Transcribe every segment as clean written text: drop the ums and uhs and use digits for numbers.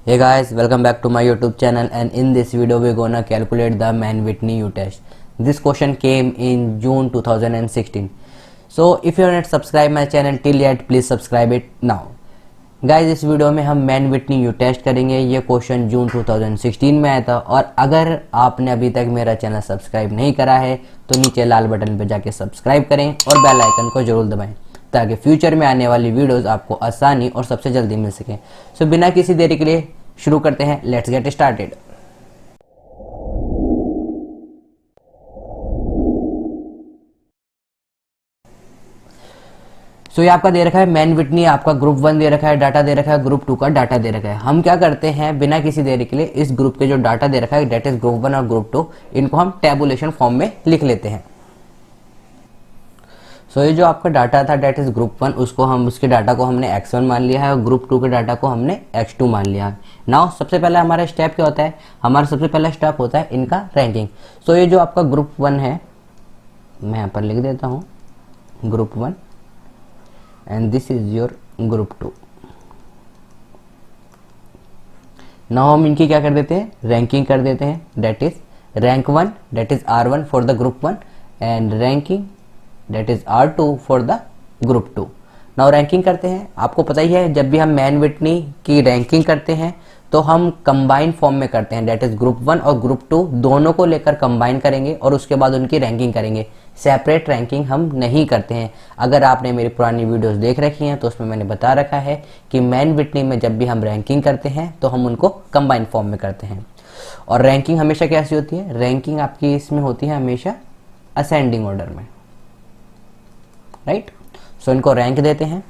Hey guys, welcome back to my YouTube channel, and in this video we're gonna calculate the Mann-Whitney U-test. This question came in June 2016. So if you have not subscribed my channel till yet, please subscribe it now. Guys, इस video में हम man-Whitney you test करेंगे। ये question जून 2016 में आया था, और अगर आपने अभी तक मेरा चैनल सब्सक्राइब नहीं करा है तो नीचे लाल बटन पर जाके सब्सक्राइब करें और बेल आइकन को जरूर दबाएं ताकि फ्यूचर में आने वाली वीडियोस आपको आसानी और सबसे जल्दी मिल सके। सो बिना किसी देरी के लिए शुरू करते हैं। Let's get started. सो ये आपका दे रखा है मैन-विटनी, आपका ग्रुप 1 दे रखा है, डाटा दे रखा है, ग्रुप 2 का डाटा दे रखा है। हम क्या करते हैं, बिना किसी देरी के लिए इस ग्रुप के जो डाटा दे रखा है, डेट इज ग्रुप 1 और ग्रुप 2, इनको हम टेबुलेशन फॉर्म में लिख लेते हैं। सो ये जो आपका डाटा था डेट इज ग्रुप 1, उसके डाटा को हमने x1 मान लिया है और ग्रुप 2 के डाटा को हमने x2 मान लिया है। नाउ सबसे पहले हमारा स्टेप क्या होता है, हमारा सबसे पहला स्टेप होता है इनका रैंकिंग। सो ये जो आपका ग्रुप 1 है, मैं यहाँ पर लिख देता हूँ group 1 and this is your group 2। Now हम इनकी क्या कर देते हैं, रैंकिंग कर देते हैं। That is rank 1 that is R1 for the group 1 and ranking that is R2 for the group 2। Now ranking करते हैं। आपको पता ही है, जब भी हम मैन-विटनी की रैंकिंग करते हैं तो हम कंबाइन फॉर्म में करते हैं। डेट इज ग्रुप 1 और ग्रुप 2 दोनों को लेकर कंबाइन करेंगे और उसके बाद उनकी रैंकिंग करेंगे। सेपरेट रैंकिंग हम नहीं करते हैं। अगर आपने मेरी पुरानी वीडियोस देख रखी हैं तो उसमें मैंने बता रखा है कि मैन-विटनी में जब भी हम रैंकिंग करते हैं तो हम उनको कंबाइन फॉर्म में करते हैं। और रैंकिंग हमेशा कैसी होती है, रैंकिंग आपकी इसमें होती है हमेशा असेंडिंग ऑर्डर में, राइट। सो इनको रैंक देते हैं।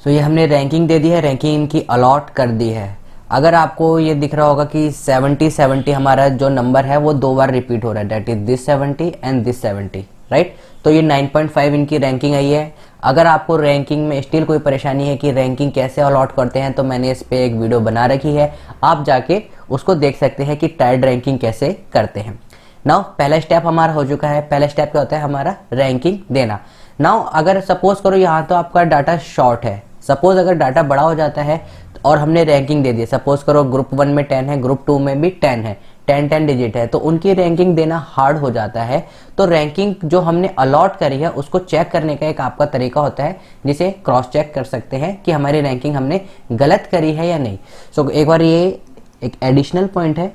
सो ये हमने रैंकिंग दे दी है, रैंकिंग इनकी अलॉट कर दी है। अगर आपको ये दिख रहा होगा कि 70 हमारा जो नंबर है वो 2 बार रिपीट हो रहा है, that is this 70 and this 70, right. तो ये 9.5 इनकी रैंकिंग आई है। अगर आपको रैंकिंग में स्टिल कोई परेशानी है कि रैंकिंग कैसे अलॉट करते हैं, तो मैंने इस पे एक वीडियो बना रखी है, आप जाके उसको देख सकते हैं कि टाइड रैंकिंग कैसे करते हैं। नाउ पहला स्टेप हमारा हो चुका है। पहला स्टेप क्या होता है, हमारा रैंकिंग देना। नाउ अगर सपोज करो यहाँ तो आपका डाटा शॉर्ट है, सपोज अगर डाटा बड़ा हो जाता है और हमने रैंकिंग दे दी, सपोज करो ग्रुप 1 में 10 है, ग्रुप 2 में भी 10 है, 10 डिजिट है, तो उनकी रैंकिंग देना हार्ड हो जाता है। तो रैंकिंग जो हमने अलॉट करी है उसको चेक करने का एक आपका तरीका होता है, जिसे क्रॉस चेक कर सकते हैं कि हमारी रैंकिंग हमने गलत करी है या नहीं। सो एक बार ये एक एडिशनल पॉइंट है,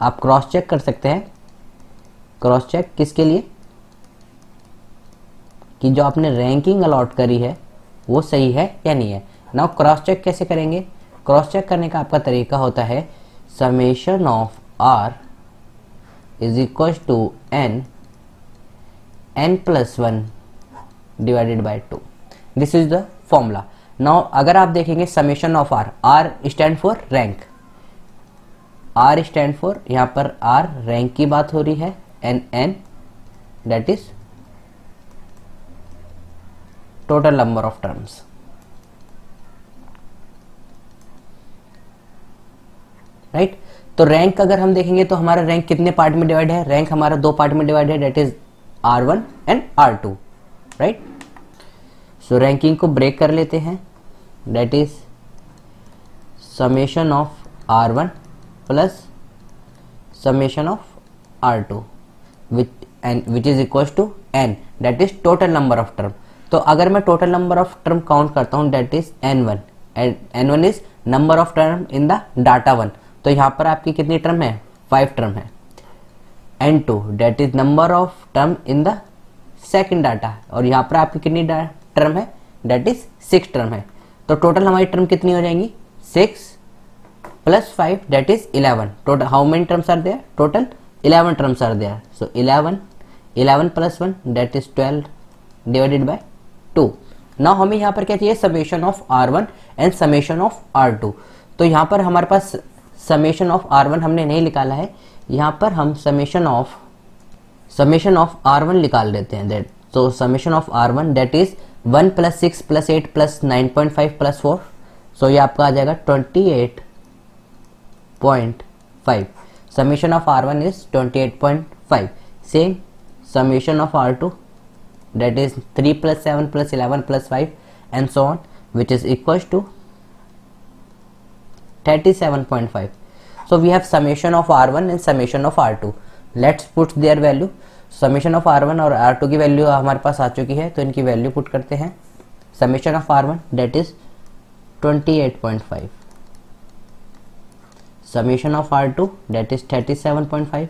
आप क्रॉस चेक कर सकते हैं। क्रॉस चेक किसके लिए, कि जो आपने रैंकिंग अलॉट करी है वो सही है या नहीं है। नाउ क्रॉस चेक कैसे करेंगे, क्रॉस चेक करने का आपका तरीका होता है summation of R is equal to n+1 divided by 2। This is the formula. Now अगर आप देखेंगे summation of R stand for rank, R stand for, यहाँ पर R रैंक की बात हो रही है, and n that is total number of terms, right. तो रैंक अगर हम देखेंगे तो हमारा रैंक कितने पार्ट में डिवाइड है, रैंक हमारा 2 पार्ट में डिवाइड है, that is R1 and R2, राइट। सो रैंकिंग को ब्रेक कर लेते हैं। That is summation of R1 plus summation of R2 which is equal to n, that is total number of term. तो अगर मैं total number of term count करता हूं, that is n1 and n1 is number of term in the data 1, तो यहां पर आपकी कितनी टर्म है, 5 टर्म है। n2 that is number of term in the second data, और यहां पर आपकी कितनी टर्म है, डेट इज 6 टर्म है। तो टोटल हमारी टर्म कितनी हो जाएंगी, 6 plus 5 that is 11। Total how many terms are there, total 11 terms are there. So 11 plus 1 that is 12 divided by 2। Now हमें यहाँ पर क्या चाहिए, summation of R1 and summation of R2। तो यहाँ पर हमारे पास समेशन ऑफ R1 हमने नहीं निकाला है, यहाँ पर हम समेशन ऑफ R1 निकाल देते हैं। दैट तो summation of R1 that is 1 + 6 + 8 + 9.5 + 4, सो ये आपका आ जाएगा 28.5। summation of R1 is 28.5. Same summation of R2, that is 3 plus 7 plus 11 plus 5 and so on, which is equals to 37.5. So we have summation of R1 and summation of R2. Let's put their value. Summation of R1 और R2 की value हमारे पास आ चुकी है, तो इनकी value put करते हैं. Summation of R1 that is 28.5. Summation of R2 that is 37.5,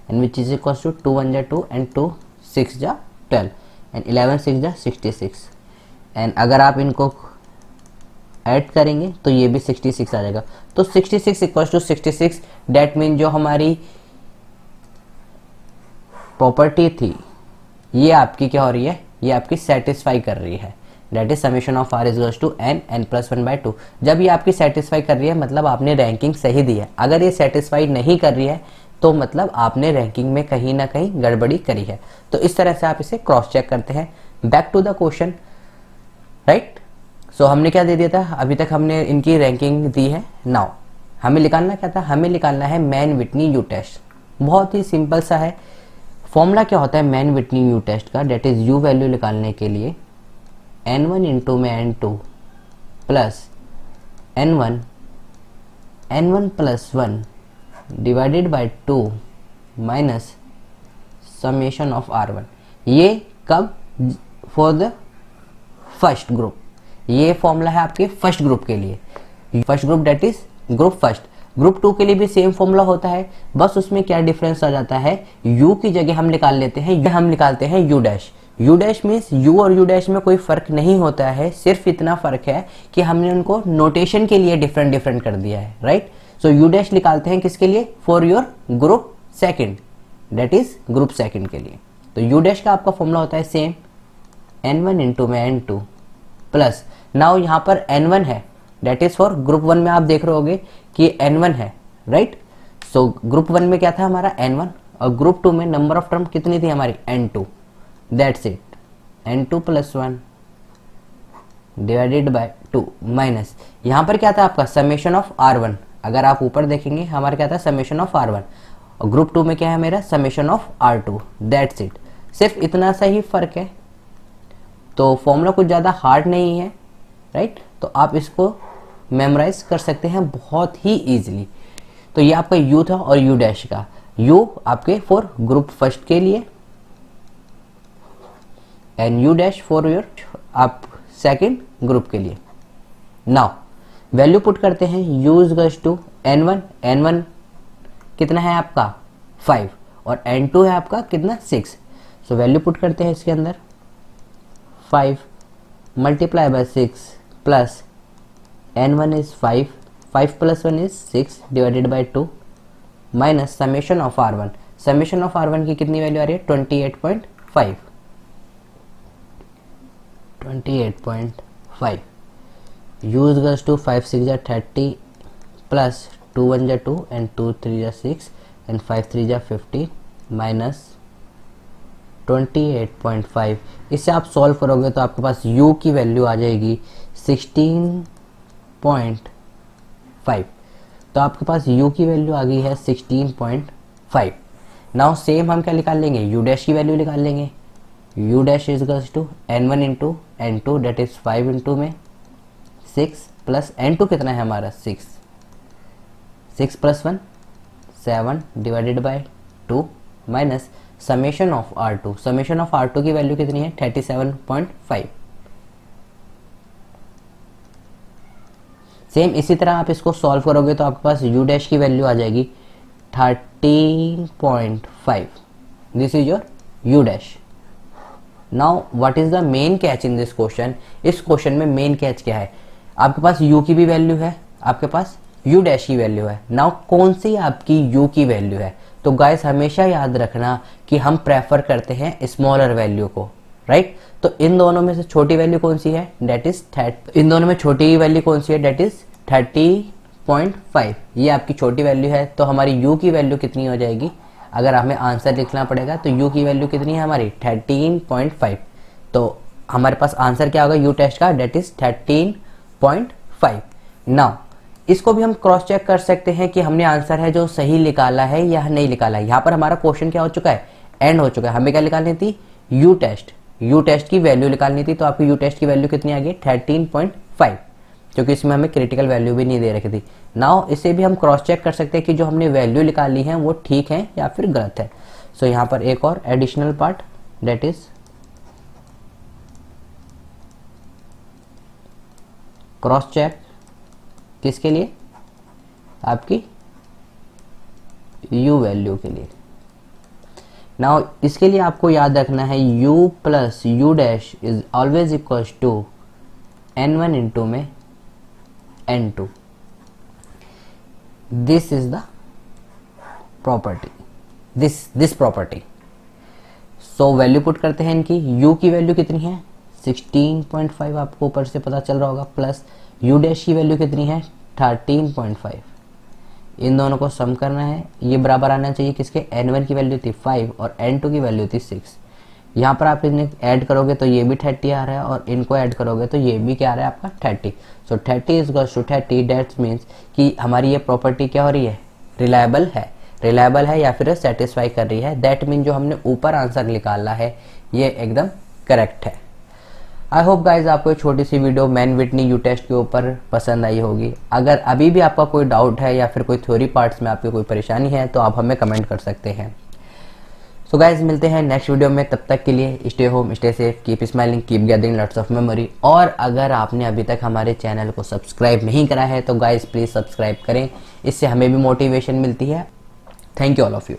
and which is equals to 2 1 जा 2 and 2 6 जा 12 and 11 6 जा 66. एंड अगर आप इनको ऐड करेंगे तो ये भी 66 आ जाएगा. तो 66 इक्वल्स टू 66, डेट मीन जो हमारी प्रॉपर्टी थी ये आपकी क्या हो रही है, ये आपकी सेटिस्फाई कर रही है. That is summation of R is equals to N N plus 1/2. जब ये आपकी सेटिस्फाई कर रही है मतलब आपने रैंकिंग सही दी है. अगर ये सेटिस्फाई नहीं कर रही है तो मतलब आपने रैंकिंग में कहीं ना कहीं गड़बड़ी करी है. तो इस तरह से आप इसे क्रॉस चेक करते हैं. Back to the question, right. So हमने क्या दे दिया था, अभी तक हमने इनकी रैंकिंग दी है. नाउ हमें निकालना क्या था, हमें निकालना है मैन विटनी यू टेस्ट. बहुत ही सिंपल सा है. फॉर्मूला क्या होता है मैन विटनी यू टेस्ट का, डेट इज यू वैल्यू निकालने के लिए n1 इंटू में n2 plus n1 plus 1 divided by 2 minus summation of R1. ये कब, फॉर द फर्स्ट ग्रुप. ये फॉर्मूला है आपके फर्स्ट ग्रुप के लिए. First group that is group first. Group 2 के लिए भी सेम फॉर्मूला होता है, बस उसमें क्या डिफरेंस आ जाता है, u की जगह हम निकाल लेते हैं, हम निकालते हैं u dash. u dash means u और u डैश में कोई फर्क नहीं होता है, सिर्फ इतना फर्क है कि हमने उनको नोटेशन के लिए डिफरेंट डिफरेंट कर दिया है, राइट. सो u डैश निकालते हैं किसके लिए, for your group second, that is group second के लिए. तो u डैश का आपका फॉर्मूला होता है सेम n1 इंटू में n2 प्लस, नाउ यहाँ पर n1 है, दैट इज फॉर ग्रुप 1 में आप देख रहे होगे कि n1 है, राइट. सो ग्रुप 1 में क्या था हमारा n1 और ग्रुप 2 में नंबर ऑफ टर्म कितनी थी हमारी n2. That's it, n2 plus 1 divided by 2 minus, यहाँ पर क्या था आपका समेशन ऑफ R1. अगर आप ऊपर देखेंगे हमारा क्या था समेशन ऑफ R1 और ग्रुप 2 में क्या है मेरा summation of R2. That's it, सिर्फ इतना सा ही फर्क है. तो फॉर्मूला कुछ ज़्यादा हार्ड नहीं है, राइट. तो आप इसको मेमोराइज कर सकते हैं बहुत ही इजीली. तो ये आपका u था और u डैश का, u आपके फॉर ग्रुप फर्स्ट के लिए and u dash for your आप सेकंड ग्रुप के लिए. नाउ वैल्यू पुट करते हैं. u is equals to n1 कितना है आपका 5 और n2 है आपका कितना 6. सो वैल्यू पुट करते हैं इसके अंदर. 5 multiply by 6 plus n1 is 5 plus 1 is 6 divided by 2 minus summation of R1. Summation of R1 की कितनी वैल्यू आ रही है 28.5. u is equals to 5 6 जा 30 प्लस 2 1 जा 2 एंड 2 3 जा 6 एंड 5 3 जा 50 माइनस 28.5. इससे आप सॉल्व करोगे तो आपके पास u की वैल्यू आ जाएगी 16.5. तो आपके पास u की वैल्यू आ गई है 16.5. नाउ सेम हम क्या निकाल लेंगे, u डैश की वैल्यू निकाल लेंगे. u dash is equals to n1 into n2 that is 5 into में 6 प्लस n2 कितना है हमारा 6 plus 1 7 divided by 2 minus summation of R2. Summation of R2 की वैल्यू कितनी है 37.5. सेम इसी तरह आप इसको सॉल्व करोगे तो आपके पास u डैश की वैल्यू आ जाएगी 13.5. This is your u dash. Now what is the main catch in this question. इस क्वेश्चन में मेन कैच क्या है, आपके पास u की भी वैल्यू है, आपके पास u डैश की वैल्यू है. नाउ कौन सी आपकी u की वैल्यू है. तो गाइस हमेशा याद रखना कि हम प्रेफर करते हैं स्मॉलर वैल्यू को, राइट. तो इन दोनों में से छोटी वैल्यू कौन सी है, डेट इज इन दोनों में छोटी वैल्यू कौन सी है, डेट इज 30.5. ये आपकी छोटी वैल्यू है. तो हमारी u की वैल्यू कितनी हो जाएगी, अगर हमें आंसर लिखना पड़ेगा तो u की वैल्यू कितनी है हमारी 13.5. तो हमारे पास आंसर क्या होगा u टेस्ट का, डेट इज 13.5. नाउ इसको भी हम क्रॉस चेक कर सकते हैं कि हमने आंसर है जो सही निकाला है या नहीं निकाला है। यहाँ पर हमारा क्वेश्चन क्या हो चुका है, एंड हो चुका है। हमें क्या निकालनी थी, यू टेस्ट की वैल्यू निकालनी थी। तो आपकी यू टेस्ट की वैल्यू कितनी आ गई, 13.5, क्योंकि इसमें हमें क्रिटिकल वैल्यू भी नहीं दे रखी थी। नाउ इसे भी हम क्रॉस चेक कर सकते हैं कि जो हमने वैल्यू निकाली है वो ठीक है या फिर गलत है। सो यहाँ पर एक और additional part, that is cross check, किसके लिए, आपकी u वैल्यू के लिए। नाउ इसके लिए आपको याद रखना है u plus u dash is always equal to n1 into में n2। This is the property, this property. So value put करते हैं इनकी। u की वैल्यू कितनी है, 16.5 आपको ऊपर से पता चल रहा होगा, प्लस u डैश की वैल्यू कितनी है, 13.5। इन दोनों को सम करना है, ये बराबर आना चाहिए किसके, n1 की वैल्यू थी 5 और n2 की वैल्यू थी 6। यहाँ पर आप इन्हें ऐड करोगे तो ये भी 30 आ रहा है और इनको ऐड करोगे तो ये भी क्या आ रहा है आपका 30। So 30 is equals to 30, that means कि हमारी ये प्रॉपर्टी क्या हो रही है, रिलायबल है या फिर सेटिस्फाई कर रही है। दैट मीन जो हमने ऊपर आंसर निकाला है ये एकदम करेक्ट है। आई होप गाइज आपको एक छोटी सी video Mann Whitney U test के ऊपर पसंद आई होगी। अगर अभी भी आपका कोई डाउट है या फिर कोई थ्योरी पार्ट्स में आपकी कोई परेशानी है तो आप हमें कमेंट कर सकते हैं। सो गाइज मिलते हैं नेक्स्ट वीडियो में, तब तक के लिए stay home, stay safe, keep smiling, keep gathering lots of memory. और अगर आपने अभी तक हमारे चैनल को सब्सक्राइब नहीं करा है तो गाइज प्लीज़ सब्सक्राइब करें, इससे हमें भी मोटिवेशन मिलती है। Thank you all of you.